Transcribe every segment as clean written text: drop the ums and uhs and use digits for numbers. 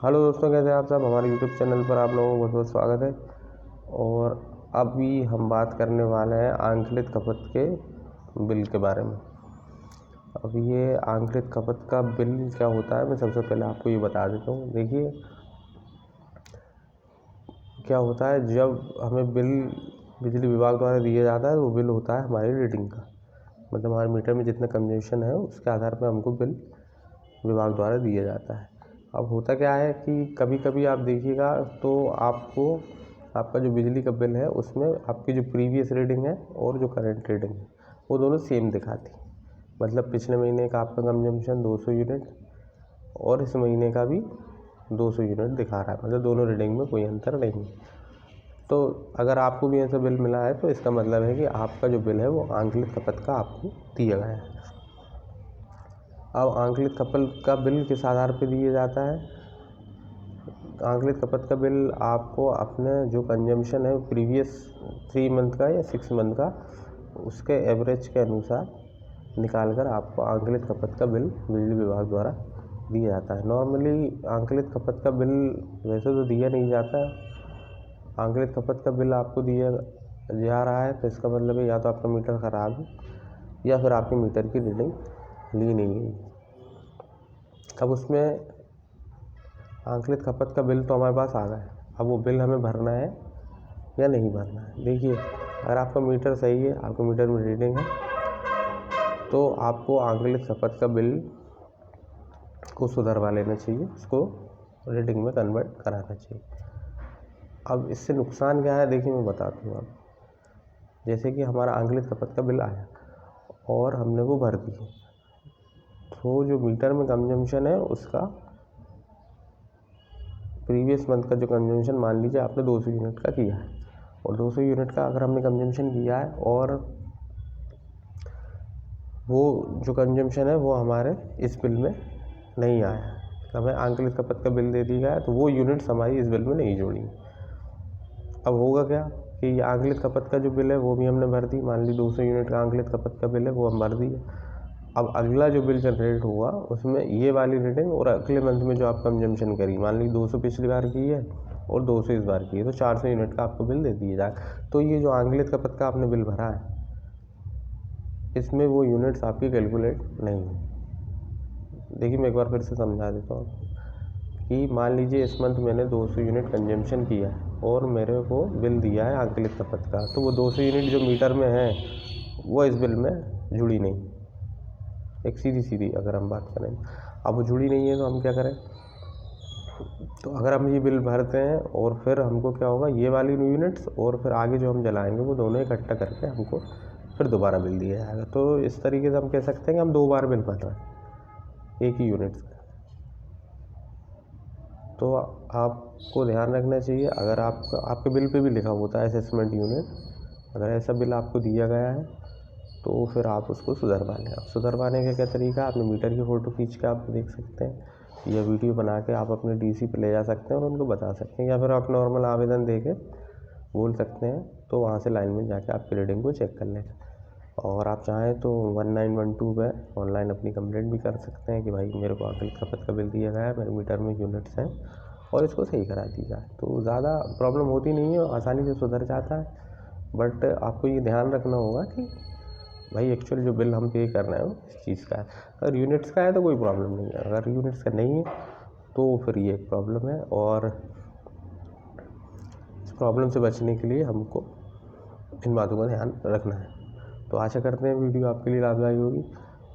Hello दोस्तों, कैसे हैं आप सब। हमारे यूट्यूब चैनल पर आप लोगों को बहुत बहुत स्वागत है। और अभी हम बात करने वाले हैं आंकलित खपत के बिल के बारे में। अब ये आंकलित खपत का बिल क्या होता है, मैं सबसे पहले आपको ये बता देता हूँ। देखिए क्या होता है, जब हमें बिल बिजली विभाग द्वारा दिया जाता है, वो बिल होता है हमारी रीडिंग का, मतलब हमारे मीटर में जितना कंजम्पशन है उसके आधार पर हमको बिल विभाग द्वारा दिया जाता है। अब होता क्या है कि कभी कभी आप देखिएगा तो आपका जो बिजली का बिल है उसमें आपकी जो प्रीवियस रीडिंग है और जो करंट रीडिंग है वो दोनों सेम दिखाती है। मतलब पिछले महीने का आपका कंजम्पशन 200 यूनिट और इस महीने का भी 200 यूनिट दिखा रहा है, मतलब दोनों रीडिंग में कोई अंतर नहीं है। तो अगर आपको भी ऐसा बिल मिला है तो इसका मतलब है कि आपका जो बिल है वो आंकलित खपत का आपको दिया गया है। अब आंकलित खपत का बिल किस आधार पर दिया जाता है? आंकलित खपत का बिल आपको अपने जो कंजम्पशन है प्रीवियस 3 मंथ का या 6 मंथ का, उसके एवरेज के अनुसार निकाल कर आपको आंकलित खपत का बिल बिजली विभाग द्वारा दिया जाता है। नॉर्मली आंकलित खपत का बिल वैसे तो दिया नहीं जाता है। आंकलित खपत का बिल आपको दिया जा रहा है तो इसका मतलब है या तो आपका मीटर ख़राब है या फिर आपके मीटर की रीडिंग ली नहीं गई। अब उसमें आंकलित खपत का बिल तो हमारे पास आ गया है, अब वो बिल हमें भरना है या नहीं भरना है। देखिए अगर आपका मीटर सही है, आपके मीटर में रीडिंग है, तो आपको आंकलित खपत का बिल को सुधरवा लेना चाहिए, उसको रीडिंग में कन्वर्ट कराना चाहिए। अब इससे नुकसान क्या है, देखिए मैं बताता हूँ आपको। जैसे कि हमारा आंकलित खपत का बिल आया और हमने वो भर दिया, तो जो मीटर में कंजम्पशन है उसका प्रीवियस मंथ का जो कंजम्पशन, मान लीजिए आपने 200 यूनिट का किया है, और 200 यूनिट का अगर हमने कंजम्पशन किया है और वो जो कंजम्पशन है वो हमारे इस बिल में नहीं आया है, हमें आंकलित खपत का बिल दे दिया गया है, तो वो यूनिट्स हमारी इस बिल में नहीं जोड़ी। अब होगा क्या कि ये आंकलित खपत का जो बिल है वो भी हमने भर दी, मान ली 200 यूनिट का आंकलित खपत का बिल है वो हम भर दिए। अब अगला जो बिल जनरेट होगा उसमें ये वाली रीडिंग और अगले मंथ में जो आप कंजम्पशन करी, मान ली 200 पिछली बार की है और 200 इस बार की है, तो 400 यूनिट का आपको बिल दे दिया जाए। तो ये जो आंकलित खपत का आपने बिल भरा है इसमें वो यूनिट्स आपकी कैलकुलेट नहीं है। देखिए मैं एक बार फिर से समझा देता हूँ कि मान लीजिए इस मंथ मैंने 200 यूनिट कंजम्पशन किया है और मेरे को बिल दिया है आंकलित खपत का, तो वो 200 यूनिट जो मीटर में है वो इस बिल में जुड़ी नहीं। एक सीधी अगर हम बात करें, अब वो जुड़ी नहीं है तो हम क्या करें? तो अगर हम ये बिल भरते हैं और फिर हमको क्या होगा, ये वाली यूनिट्स और फिर आगे जो हम जलाएंगे वो दोनों इकट्ठा करके हमको फिर दोबारा बिल दिया जाएगा। तो इस तरीके से हम कह सकते हैं कि हम 2 बार बिल भर रहे हैं एक ही यूनिट्स का। तो आपको ध्यान रखना चाहिए, अगर आपके बिल पे भी लिखा होता है असेसमेंट यूनिट, अगर ऐसा बिल आपको दिया गया है तो फिर आप उसको सुधरवा लें। अब सुधरवाने का क्या तरीका, अपने मीटर की फ़ोटो खींच के आप देख सकते हैं या वीडियो बना के आप अपने डीसी पे ले जा सकते हैं और उनको बता सकते हैं, या फिर आप नॉर्मल आवेदन दे के बोल सकते हैं, तो वहाँ से लाइन में जाके आपकी रीडिंग को चेक कर लें। और आप चाहें तो 1912 पे ऑनलाइन अपनी कंप्लेंट भी कर सकते हैं कि भाई मेरे को आंकलित खपत का बिल दिया गया है, मेरे मीटर में यूनिट्स हैं और इसको सही करा दी जाए। तो ज़्यादा प्रॉब्लम होती नहीं है, आसानी से सुधर जाता है। बट आपको ये ध्यान रखना होगा कि भाई एक्चुअल जो बिल हम पे कर रहे हो इस चीज़ का है। अगर यूनिट्स का है तो कोई प्रॉब्लम नहीं है, अगर यूनिट्स का नहीं है तो फिर ये एक प्रॉब्लम है। और इस प्रॉब्लम से बचने के लिए हमको इन बातों का ध्यान रखना है। तो आशा करते हैं वीडियो आपके लिए लाभदायी होगी,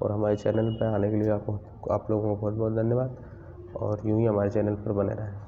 और हमारे चैनल पर आने के लिए आप लोगों को बहुत बहुत धन्यवाद, और यूँ ही हमारे चैनल पर बने रहें।